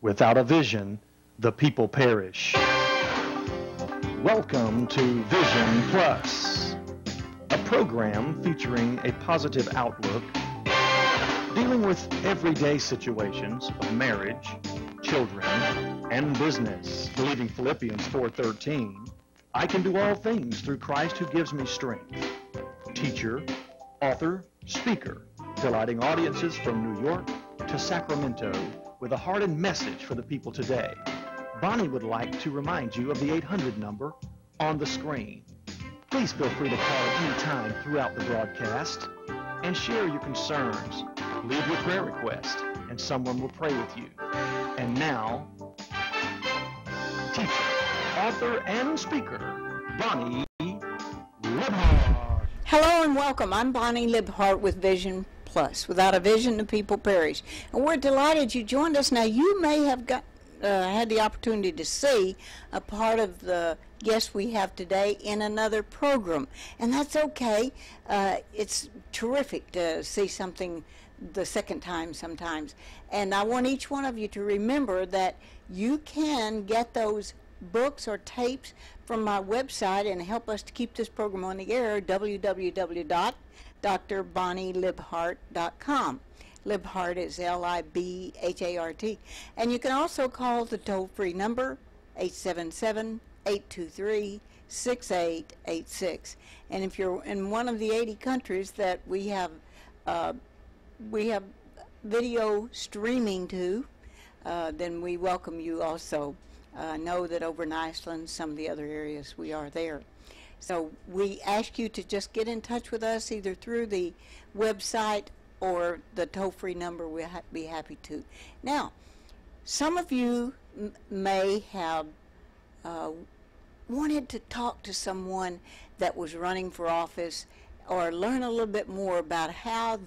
Without a vision, the people perish. Welcome to Vision Plus, a program featuring a positive outlook, dealing with everyday situations of marriage, children, and business. Believing Philippians 4:13, I can do all things through Christ who gives me strength. Teacher, author, speaker, delighting audiences from New York to Sacramento with a heart and message for the people today. Bonnie would like to remind you of the 800 number on the screen. Please feel free to call any time throughout the broadcast and share your concerns. Leave your prayer request and someone will pray with you. And now, teacher, author, and speaker, Bonnie Libhart. Hello and welcome. I'm Bonnie Libhart with Vision Plus. Without a vision, the people perish. And we're delighted you joined us. Now, you may have had the opportunity to see a part of the guest we have today in another program. And that's okay. It's terrific to see something the second time sometimes. And I want each one of you to remember that you can get those books or tapes from my website and help us to keep this program on the air, www.drbonnielibhart.com. Libhart is L-I-B-H-A-R-T. And you can also call the toll-free number, 877-823-6886. And if you're in one of the 80 countries that we have video streaming to, then we welcome you also. Know that over in Iceland, some of the other areas, we are there. So we ask you to just get in touch with us either through the website or the toll-free number. We'll be happy to. Now, some of you may have wanted to talk to someone that was running for office or learn a little bit more about how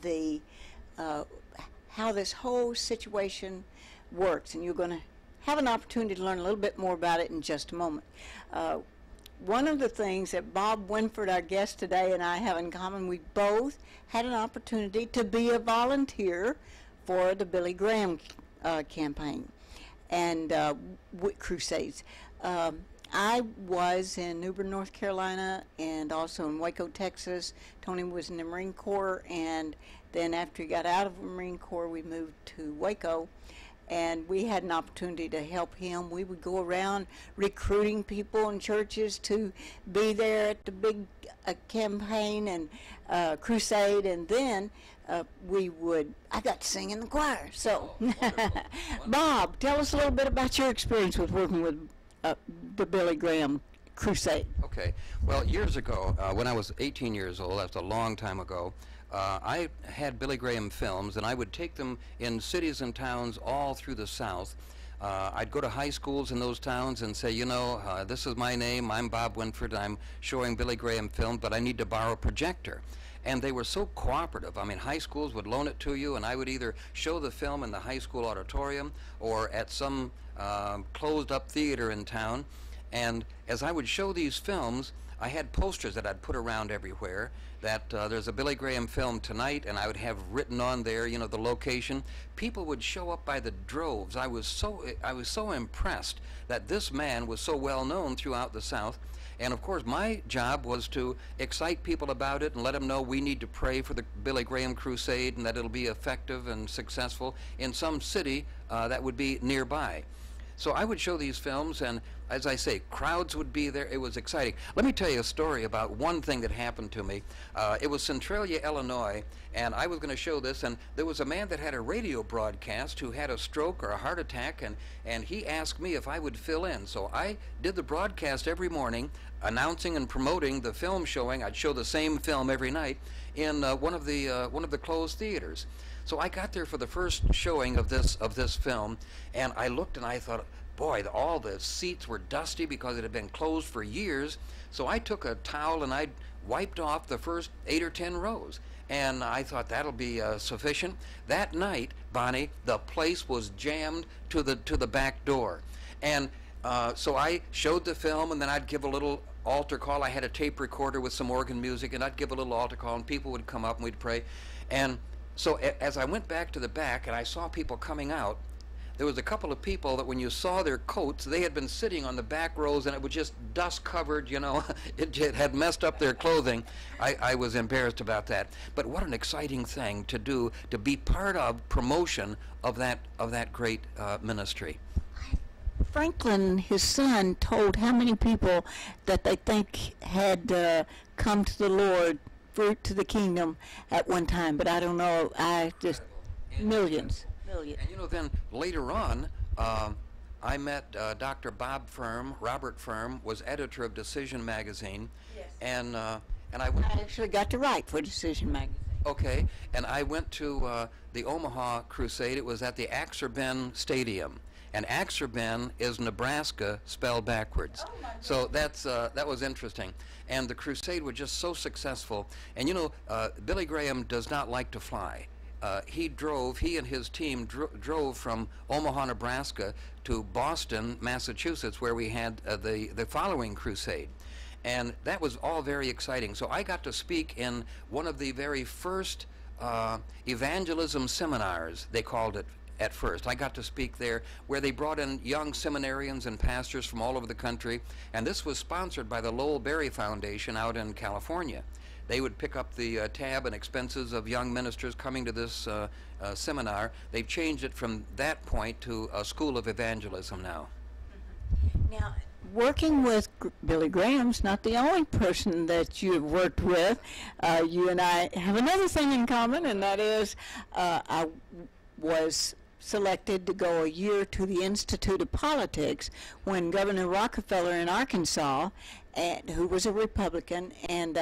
this whole situation works, and you're going to have an opportunity to learn a little bit more about it in just a moment. One of the things that Bob Winford, our guest today, and I have in common, we both had an opportunity to be a volunteer for the Billy Graham campaign and crusades. I was in New Bern, North Carolina, and also in Waco, Texas. Tony was in the Marine Corps, and then after he got out of the Marine Corps, we moved to Waco. And we had an opportunity to help him. We would go around recruiting people in churches to be there at the big campaign and crusade, and then I got to sing in the choir. So, Bob, tell us a little bit about your experience with working with the Billy Graham crusade. Okay. Well, years ago, when I was 18 years old, that's a long time ago, I had Billy Graham films, and I would take them in cities and towns all through the South. I'd go to high schools in those towns and say, this is my name, I'm Bob Winford, I'm showing Billy Graham film, but I need to borrow a projector. And they were so cooperative. I mean, high schools would loan it to you, and I would either show the film in the high school auditorium or at some closed-up theater in town. And as I would show these films, I had posters that I'd put around everywhere that there's a Billy Graham film tonight, and I would have written on there, the location. People would show up by the droves. I was so impressed that this man was so well known throughout the South. And of course, my job was to excite people about it and let them know we need to pray for the Billy Graham crusade and that it'll be effective and successful in some city that would be nearby. So I would show these films, and as I say, crowds would be there. It was exciting. Let me tell you a story about one thing that happened to me. It was Centralia, Illinois, and I was going to show this, and there was a man that had a radio broadcast who had a stroke or a heart attack, and he asked me if I would fill in. So I did the broadcast every morning, announcing and promoting the film showing. I'd show the same film every night in one of the closed theaters. So I got there for the first showing of this film, and I looked and I thought, boy, all the seats were dusty because it had been closed for years. So I took a towel and I wiped off the first 8 or 10 rows. And I thought that'll be sufficient. That night, Bonnie, the place was jammed to the back door. And so I showed the film, and then I'd give a little altar call. I had a tape recorder with some organ music, and I'd give a little altar call, and people would come up and we'd pray. And so as I went back to the back and I saw people coming out, there was a couple of people that when you saw their coats, they had been sitting on the back rows and it was just dust covered, you know. It had messed up their clothing. I was embarrassed about that. But what an exciting thing to do, to be part of promotion of that great ministry. Franklin, his son, told how many people that they think had come to the Lord, fruit to the kingdom at one time, but I don't know. I just millions. And you know, then later on, I met Dr. Bob Firm. Robert Firm was editor of Decision magazine, yes. and I actually got to write for Decision magazine. Okay, and I went to the Omaha Crusade. It was at the Axarben Stadium. And Axarben is Nebraska spelled backwards. Oh, so that was interesting. And the crusade was just so successful. And you know, Billy Graham does not like to fly. He and his team drove from Omaha, Nebraska to Boston, Massachusetts, where we had the following crusade. And that was all very exciting. So I got to speak in one of the very first evangelism seminars, they called it at first. I got to speak there, where they brought in young seminarians and pastors from all over the country, and this was sponsored by the Lowell Berry Foundation out in California. They would pick up the tab and expenses of young ministers coming to this seminar. They've changed it from that point to a school of evangelism now. Now, working with Billy Graham's not the only person that you've worked with. You and I have another thing in common, and that is I was selected to go a year to the Institute of Politics when Governor Rockefeller in Arkansas, who was a Republican, and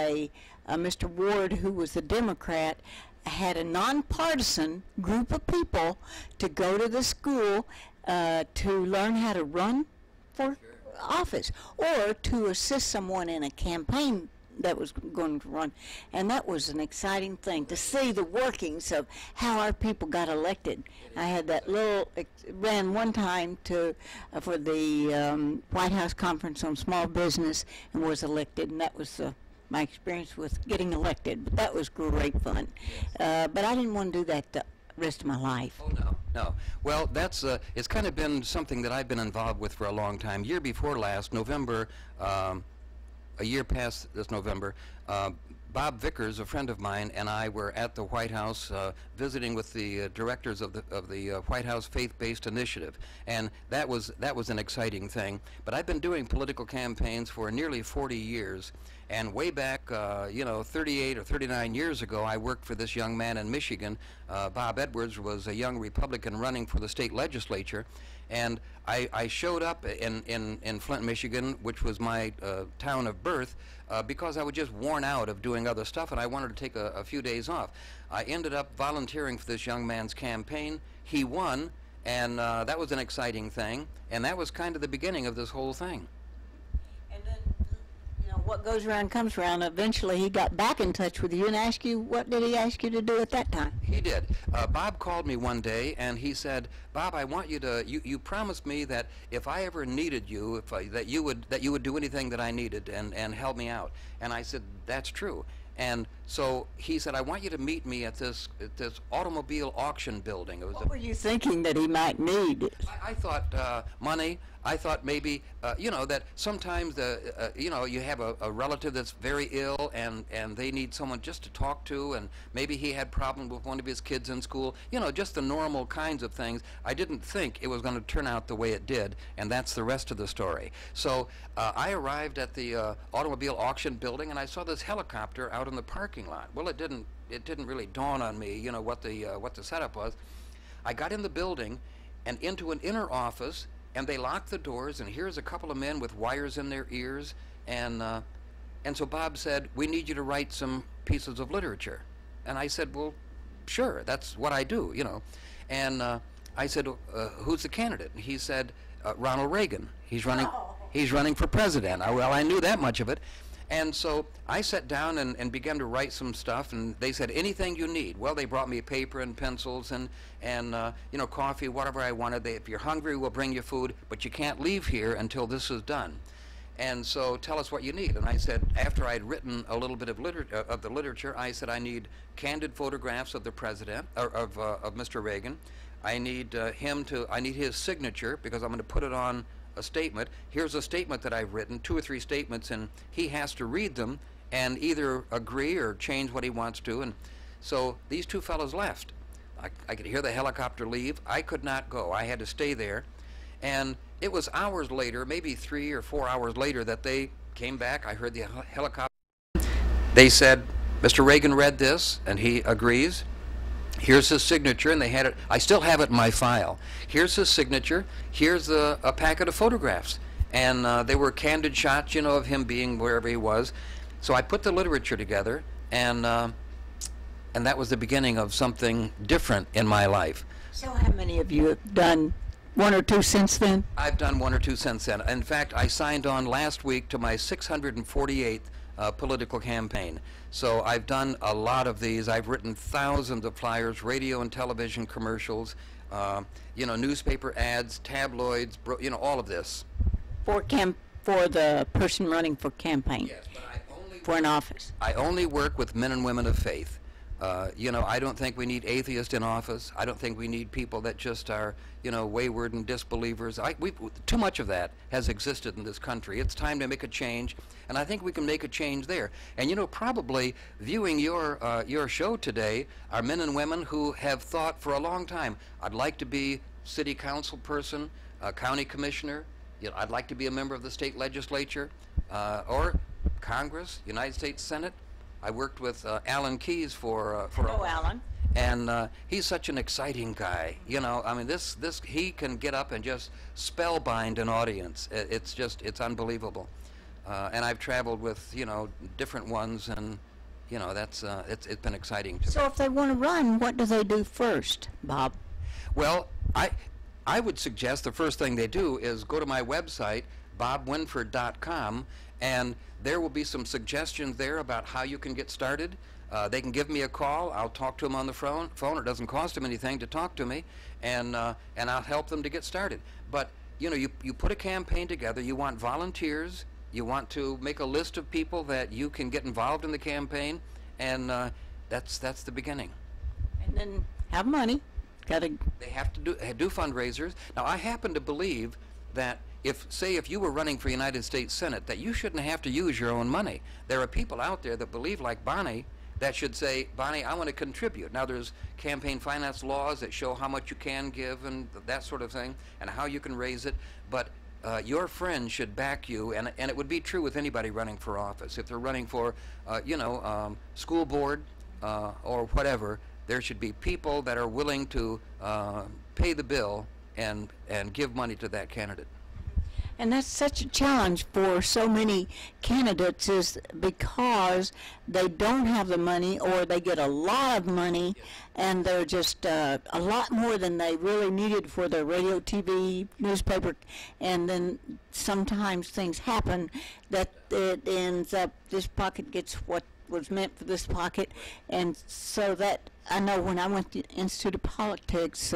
Mr. Ward, who was a Democrat, had a nonpartisan group of people to go to the school to learn how to run for office or to assist someone in a campaign that was going to run. And that was an exciting thing to see the workings of how our people got elected. I had that ran one time for the White House Conference on Small Business and was elected, and that was my experience with getting elected. But that was great fun. But I didn't want to do that the rest of my life. Oh, no. Well, that's it's kind of been something that I've been involved with for a long time. Year before last, November, a year past this November, Bob Vickers, a friend of mine, and I were at the White House visiting with the directors of the White House Faith-Based Initiative, and that was an exciting thing. But I've been doing political campaigns for nearly 40 years, and way back, 38 or 39 years ago, I worked for this young man in Michigan. Bob Edwards was a young Republican running for the state legislature, and I showed up in Flint, Michigan, which was my town of birth, because I was just worn out of doing other stuff, and I wanted to take a few days off. I ended up volunteering for this young man's campaign. He won, and that was an exciting thing, and that was kind of the beginning of this whole thing. And then, what goes around comes around. Eventually, he got back in touch with you and asked you, what did he ask you to do at that time? He did. Bob called me one day, and he said, "Bob, I want you to. You promised me that if I ever needed you, that you would do anything that I needed and help me out." And I said, "That's true." And so he said, "I want you to meet me at this automobile auction building." It was what were you thinking that he might need? I thought money. I thought maybe, that sometimes you have a relative that's very ill and they need someone just to talk to, and maybe he had problems with one of his kids in school, just the normal kinds of things. I didn't think it was going to turn out the way it did, and that's the rest of the story. So I arrived at the automobile auction building, and I saw this helicopter out in the parking lot. Well, it didn't really dawn on me, what the setup was. I got in the building and into an inner office, and they locked the doors, and here's a couple of men with wires in their ears, and so Bob said, "We need you to write some pieces of literature." And I said, "Well, sure, that's what I do, And I said, "Who's the candidate?" And he said, "Ronald Reagan. He's running for president." Well, I knew that much of it. And so I sat down and began to write some stuff, and they said, "Anything you need." Well, they brought me paper and pencils and coffee, whatever I wanted. If you're hungry, we'll bring you food, but you can't leave here until this is done. And so tell us what you need. And I said, after I'd written a little bit of the literature, I said, I need candid photographs of the president, or of Mr. Reagan. I need I need his signature because I'm going to put it on a statement. Here's a statement that I've written, 2 or 3 statements, and he has to read them and either agree or change what he wants to. And so these 2 fellows left. I could hear the helicopter leave. I could not go. I had to stay there. And it was hours later, maybe 3 or 4 hours later, that they came back. I heard the helicopter. They said, Mr. Reagan read this, and he agrees. Here's his signature, and they had it. I still have it in my file. Here's his signature. Here's a packet of photographs. And they were candid shots, you know, of him being wherever he was. So I put the literature together, and that was the beginning of something different in my life. So how many of you have done 1 or 2 since then? I've done 1 or 2 since then. In fact, I signed on last week to my 648th political campaign. So I've done a lot of these. I've written thousands of flyers, radio and television commercials, you know, newspaper ads, tabloids, you know, all of this. For the person running for campaign? Yes, but I only for an office? I only work with men and women of faith. You know, I don't think we need atheists in office. I don't think we need people that just are, you know, wayward and disbelievers. Too much of that has existed in this country. It's time to make a change, and I think we can make a change there. And you know, probably viewing your show today are men and women who have thought for a long time, I'd like to be city council person, county commissioner. You know, I'd like to be a member of the state legislature, or Congress, United States Senate. I worked with Alan Keyes for Hello, Alan. And he's such an exciting guy. You know, I mean, he can get up and just spellbind an audience. It's unbelievable. And I've traveled with, you know, different ones, and you know, it's been exciting to me. So if they want to run, what do they do first, Bob? Well, I would suggest the first thing they do is go to my website, bobwinford.com, and there will be some suggestions there about how you can get started. They can give me a call. I'll talk to them on the phone. It doesn't cost them anything to talk to me, and I'll help them to get started. But you know, you put a campaign together. You want volunteers. You want to make a list of people that you can get involved in the campaign, and that's the beginning. And then have money. They have to do fundraisers. Now, I happen to believe that if you were running for United States Senate, that you shouldn't have to use your own money. There are people out there that believe like Bonnie that should say, Bonnie, I want to contribute. Now, there's campaign finance laws that show how much you can give and that sort of thing, and how you can raise it. But your friends should back you, and it would be true with anybody running for office. If they're running for, you know, school board or whatever, there should be people that are willing to pay the bill and give money to that candidate. And that's such a challenge for so many candidates, is because they don't have the money, or they get a lot of money, and they're just a lot more than they really needed for their radio, TV, newspaper, and then sometimes things happen that it ends up, this pocket gets what was meant for this pocket. And so that, I know when I went to the Institute of Politics,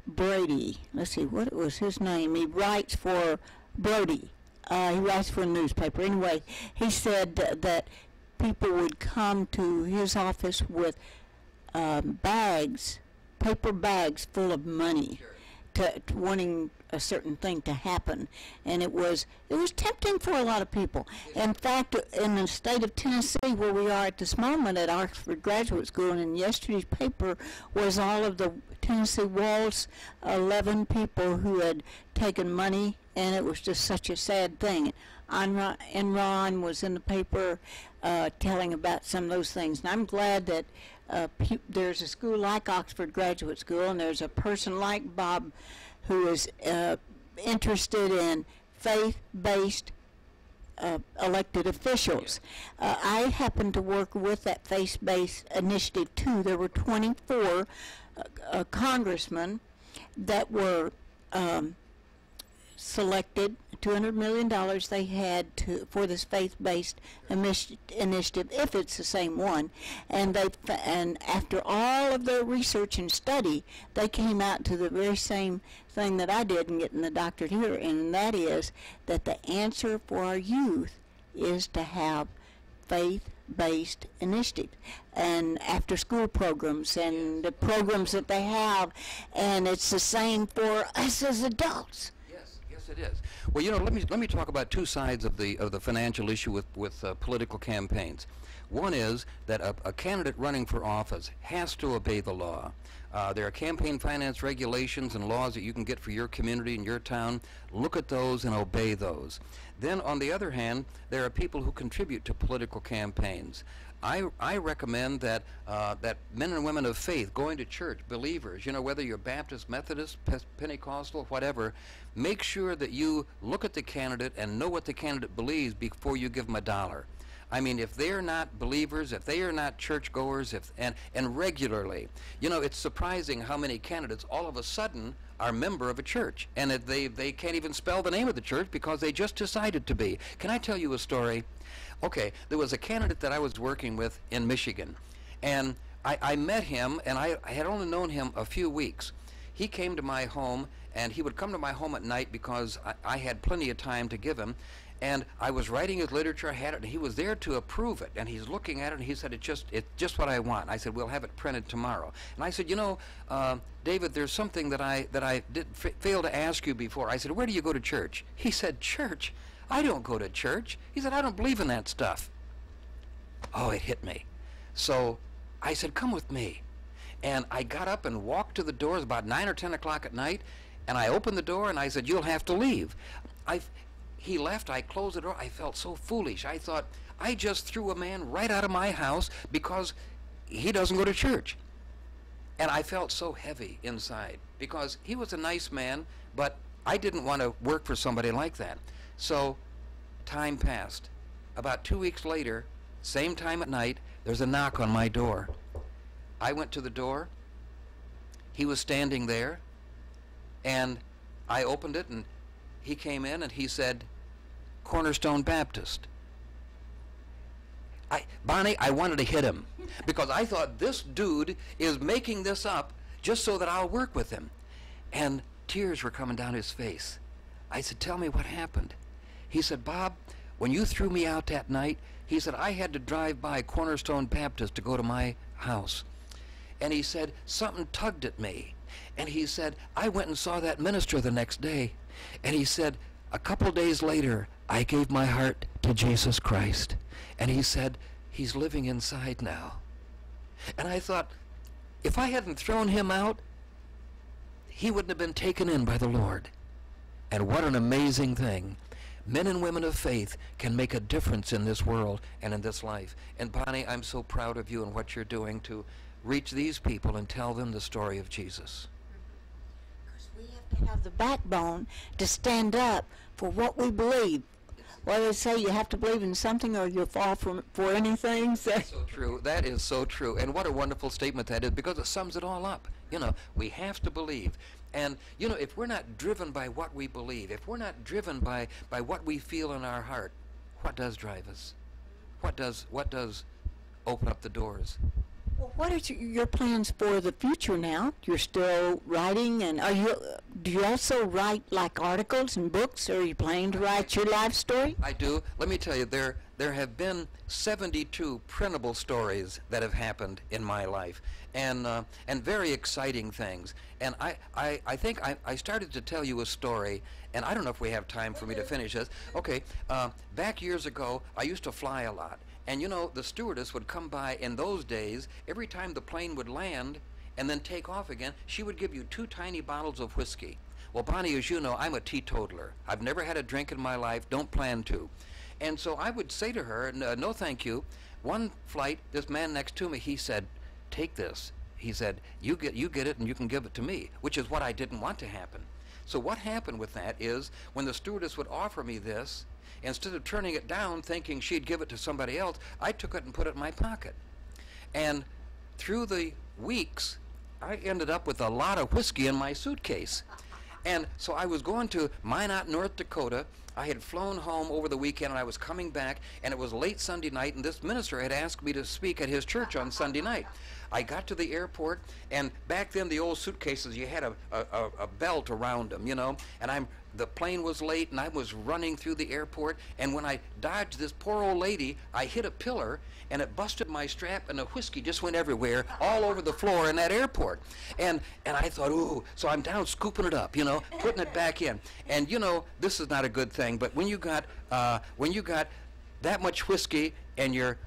Brady, let's see, what was his name? He writes for Brody. He writes for a newspaper. Anyway, he said that people would come to his office with bags, paper bags full of money, to wanting a certain thing to happen, and it was tempting for a lot of people. In fact, in the state of Tennessee, where we are at this moment at Oxford Graduate School, and in yesterday's paper was all of the Tennessee Waltz 11 people who had taken money, and it was just such a sad thing. Enron was in the paper telling about some of those things, and I'm glad that there's a school like Oxford Graduate School, and there's a person like Bob who is interested in faith-based elected officials. I happen to work with that faith-based initiative too. There were 24 congressmen that were selected. $200 million they had for this faith-based initiative, if it's the same one, and after all of their research and study, they came out to the very same thing that I did in getting the doctorate here, and that is that the answer for our youth is to have faith-based initiative and after-school programs and the programs that they have, and it's the same for us as adults. Yes, it is. Well, you know, let me talk about two sides of the financial issue with political campaigns. One is that a candidate running for office has to obey the law. There are campaign finance regulations and laws that you can get for your community and your town. Look at those and obey those. Then, on the other hand, there are people who contribute to political campaigns. I recommend that that men and women of faith, going to church, believers, you know, whether you're Baptist, Methodist, Pentecostal, whatever, make sure that you look at the candidate and know what the candidate believes before you give them a dollar. I mean, if they're not believers, if they are not churchgoers, and regularly, you know, it's surprising how many candidates all of a sudden are a member of a church, and that they can't even spell the name of the church because they just decided to be. Can I tell you a story? Okay, there was a candidate that I was working with in Michigan, and I met him, and I had only known him a few weeks. He came to my home, and he would come to my home at night because I had plenty of time to give him. And I was writing his literature, I had it, and he was there to approve it. And he's looking at it, and he said, it's just what I want. I said, we'll have it printed tomorrow. And I said, you know, David, there's something that I did fail to ask you before. I said, where do you go to church? He said, church? I don't go to church. He said, I don't believe in that stuff. Oh, it hit me. So I said, come with me. And I got up and walked to the door. It was about 9 or 10 o'clock at night. And I opened the door, and I said, you'll have to leave. He left, I closed the door. I felt so foolish. I thought, I just threw a man right out of my house because he doesn't go to church. And I felt so heavy inside because he was a nice man, but I didn't want to work for somebody like that. So time passed. About 2 weeks later, same time at night, there's a knock on my door. I went to the door. He was standing there, and I opened it, and he came in, and he said, Cornerstone Baptist. Bonnie, I wanted to hit him because I thought this dude is making this up just so that I'll work with him. And tears were coming down his face. I said, tell me what happened. He said, Bob, when you threw me out that night, he said, I had to drive by Cornerstone Baptist to go to my house. And he said, something tugged at me. And he said, I went and saw that minister the next day. And he said, a couple days later, I gave my heart to Jesus Christ. And he said, he's living inside now. And I thought, if I hadn't thrown him out, he wouldn't have been taken in by the Lord. And what an amazing thing. Men and women of faith can make a difference in this world and in this life. And Bonnie, I'm so proud of you and what you're doing to reach these people and tell them the story of Jesus. We have to have the backbone to stand up for what we believe. Well, they say you have to believe in something or you'll fall for anything. That's so true. That is so true. And what a wonderful statement that is, because it sums it all up. You know, we have to believe. And, you know, if we're not driven by what we believe, if we're not driven by what we feel in our heart, what does drive us? What does open up the doors? Well, what are your plans for the future now? You're still writing, and do you also write like articles and books, or are you planning to write your life story? I do. Let me tell you, there have been 72 printable stories that have happened in my life, and very exciting things. And I think I started to tell you a story, and I don't know if we have time for me to finish this. Okay, back years ago, I used to fly a lot. And you know, the stewardess would come by in those days. Every time the plane would land and then take off again, she would give you 2 tiny bottles of whiskey. Well, Bonnie, as you know, I'm a teetotaler. I've never had a drink in my life, don't plan to. And so I would say to her, no thank you. One flight, this man next to me, he said, take this. He said, you get it and you can give it to me, which is what I didn't want to happen. So what happened with that is, when the stewardess would offer me this, instead of turning it down thinking she'd give it to somebody else, I took it and put it in my pocket. And through the weeks, I ended up with a lot of whiskey in my suitcase. And so I was going to Minot, North Dakota. I had flown home over the weekend, and I was coming back, and it was late Sunday night, and this minister had asked me to speak at his church on Sunday night. I got to the airport, and back then the old suitcases, you had a belt around them, you know, and I'm the plane was late, and I was running through the airport, and when I dodged this poor old lady, I hit a pillar, and it busted my strap, and the whiskey just went everywhere, all over the floor in that airport. And I thought, ooh, so I'm down scooping it up, you know, putting it back in. And you know, this is not a good thing, but when you got that much whiskey and your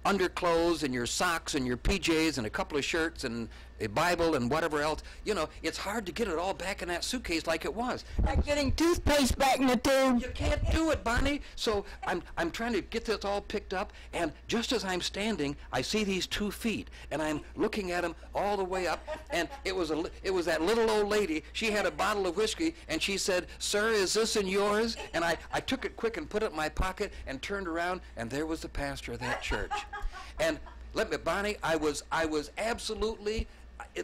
underclothes and your socks and your PJs and a couple of shirts and a Bible and whatever else, you know, it's hard to get it all back in that suitcase like it was. Like getting toothpaste back in the tube. You can't do it, Bonnie. So I'm trying to get this all picked up, and just as I'm standing, I see these 2 feet, and I'm looking at them all the way up, and it was that little old lady. She had a bottle of whiskey, and she said, "Sir, is this in yours?" And I took it quick and put it in my pocket and turned around, and there was the pastor of that church. And let me, Bonnie, I was absolutely,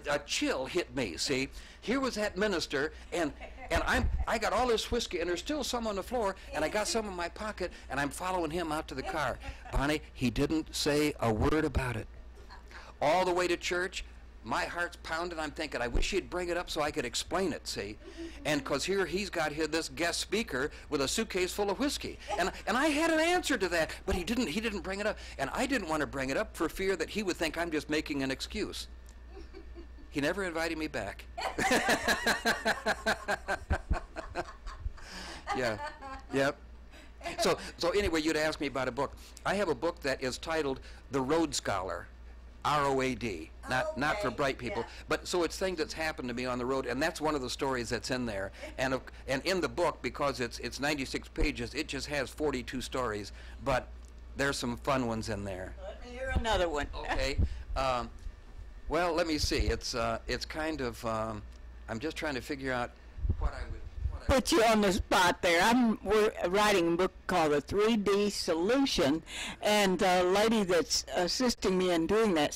a chill hit me. See, here was that minister, and I got all this whiskey, and there's still some on the floor, and I got some in my pocket, and I'm following him out to the car. Bonnie, he didn't say a word about it. All the way to church, my heart's pounding. I'm thinking, I wish he'd bring it up so I could explain it, see? And because here he's got here this guest speaker with a suitcase full of whiskey. And I had an answer to that, but he didn't bring it up. And I didn't want to bring it up for fear that he would think I'm just making an excuse. He never invited me back. Yeah, yep. So anyway, you'd ask me about a book. I have a book that is titled The Road Scholar. R-O-A-D, not for bright people, yeah. But so it's things that's happened to me on the road, and that's one of the stories that's in there. And in the book, because it's 96 pages, it just has 42 stories, but there's some fun ones in there. Let me hear another one. Okay. Well, let me see. It's kind of I'm just trying to figure out what I would. Put you on the spot there. We're writing a book called The 3D Solution, and the lady that's assisting me in doing that,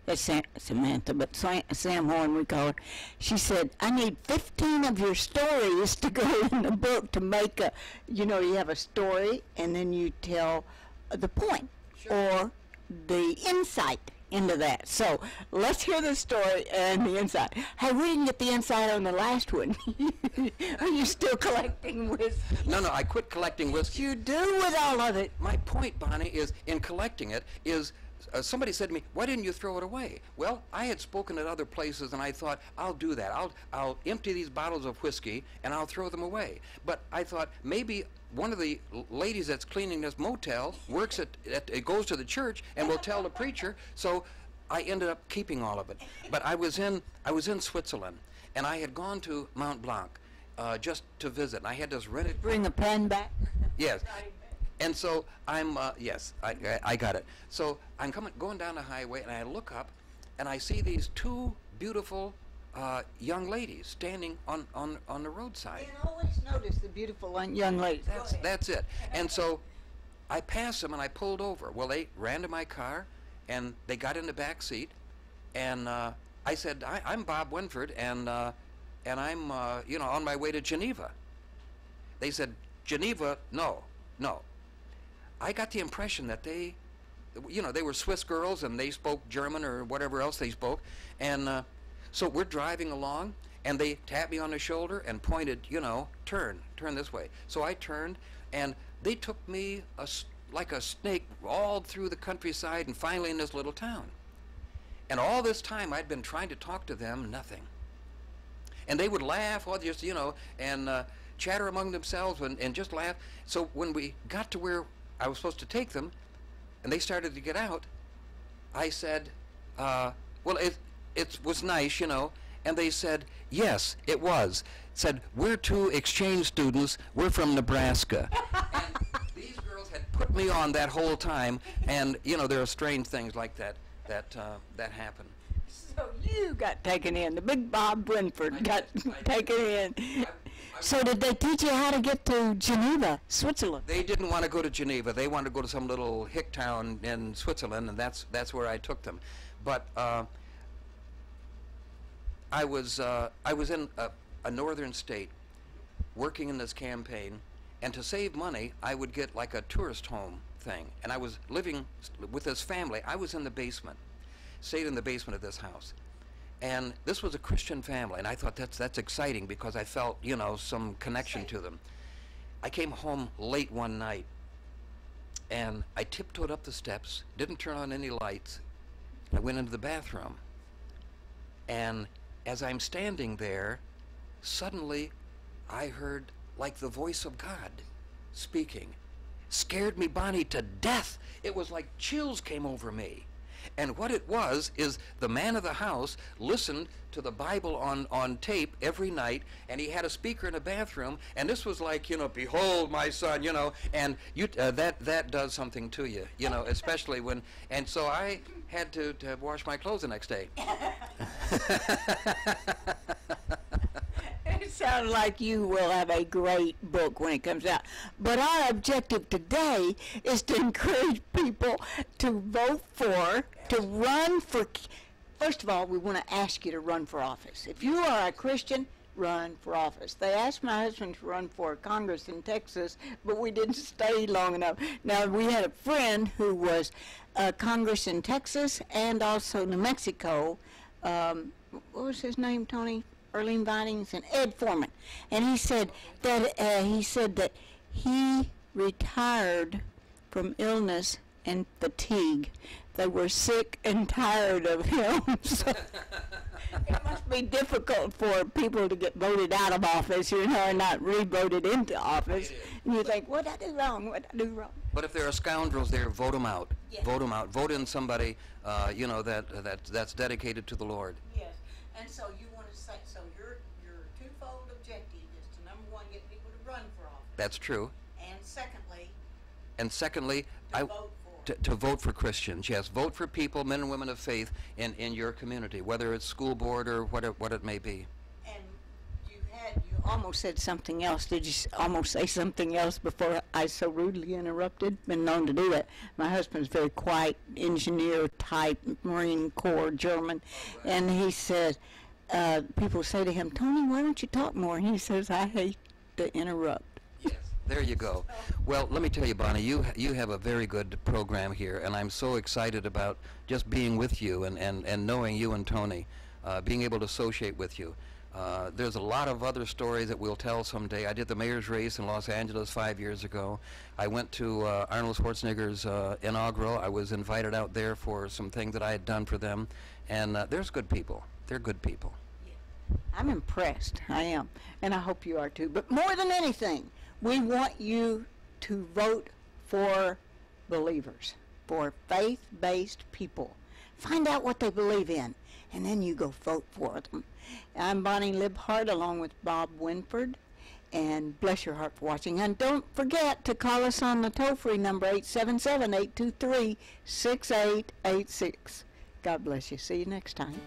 that's Samantha, but Sam Horn we call her, she said, I need 15 of your stories to go in the book to make a, you know, you have a story, and then you tell the point, sure, or the insight into that. So let's hear the story and the insight. Hey, we didn't get the insight on the last one. Are you still collecting whiskey? No, I quit collecting whiskey. You do with all of it. My point, Bonnie, is in collecting it is somebody said to me, why didn't you throw it away? Well, I had spoken at other places, and I thought, I'll do that. I'll empty these bottles of whiskey and I'll throw them away. But I thought maybe one of the ladies that's cleaning this motel works it goes to the church and will tell the preacher. So I ended up keeping all of it. But I was in Switzerland, and I had gone to Mont Blanc just to visit. And I had this rented. Bring a pen back. Yes. And so I'm yes, I got it. So I'm going down the highway, and I look up, and I see these 2 beautiful young ladies standing on the roadside. You always notice the beautiful young ladies. That's it. And so I passed them, and I pulled over. Well, they ran to my car, and they got in the back seat, and I said, I'm Bob Winford, and I'm on my way to Geneva. They said, Geneva? No. I got the impression that they were Swiss girls, and they spoke German or whatever else they spoke, and so we're driving along, and they tapped me on the shoulder and pointed, turn this way. So I turned, and they took me like a snake all through the countryside and finally in this little town. And all this time I'd been trying to talk to them, nothing. And they would laugh, or just, and chatter among themselves and just laugh. So when we got to where I was supposed to take them, and they started to get out, I said, well, it was nice, and they said, yes, it was. Said, we're 2 exchange students, we're from Nebraska. And these girls had put me on that whole time, and, there are strange things like that happen. So you got taken in. The big Bob Winford got taken in. So did they teach you how to get to Geneva, Switzerland? They didn't want to go to Geneva. They wanted to go to some little hick town in Switzerland, and that's where I took them. But I was in a northern state working in this campaign, and to save money, I would get like a tourist home thing. And I was living with this family. I was in the basement, stayed in the basement of this house. And this was a Christian family, and I thought that's exciting because I felt, you know, some connection to them. I came home late one night, and I tiptoed up the steps, didn't turn on any lights. I went into the bathroom, and as I'm standing there, suddenly I heard like the voice of God speaking. Scared me, Bonnie, to death. It was like chills came over me. And what it was is the man of the house listened to the Bible on tape every night, and he had a speaker in the bathroom, and this was like, you know, behold my son, you know, and you that does something to you, you know, especially when, and so I had to wash my clothes the next day. It sounds like you will have a great book when it comes out. But our objective today is to encourage people to vote for, to run for. First of all, we want to ask you to run for office. If you are a Christian, run for office. They asked my husband to run for Congress in Texas, but we didn't stay long enough. Now, we had a friend who was Congress in Texas and also New Mexico. What was his name, Tony? Early Vinings and Ed Foreman, and he said that he retired from illness and fatigue. They were sick and tired of him. So it must be difficult for people to get voted out of office, you know, and not re-voted into office. And you think, what did I do wrong? What did I do wrong? But if there are scoundrels there, vote them out. Yes. Vote them out. Vote in somebody, you know, that's dedicated to the Lord. Yes, and so you want to say, so your twofold objective is to, number one, get people to run for office. That's true. And secondly, to vote for Christians. Yes, vote for people, men and women of faith in your community, whether it's school board or what it may be. And you almost said something else. Did you almost say something else before I so rudely interrupted? Been known to do that. My husband's very quiet, engineer type, Marine Corps German, and he said, people say to him, Tony, why don't you talk more? And he says, I hate to interrupt. Yes, there you go. Well, let me tell you, Bonnie, you have a very good program here, and I'm so excited about just being with you and knowing you and Tony, being able to associate with you. There's a lot of other stories that we'll tell someday. I did the mayor's race in Los Angeles 5 years ago. I went to Arnold Schwarzenegger's inaugural. I was invited out there for some things that I had done for them, and there's good people. They're good people. I'm impressed. I am. And I hope you are too. But more than anything, we want you to vote for believers, for faith-based people. Find out what they believe in, and then you go vote for them. I'm Bonnie Libhart along with Bob Winford, and bless your heart for watching. And don't forget to call us on the toll-free number 877-823-6886. God bless you. See you next time.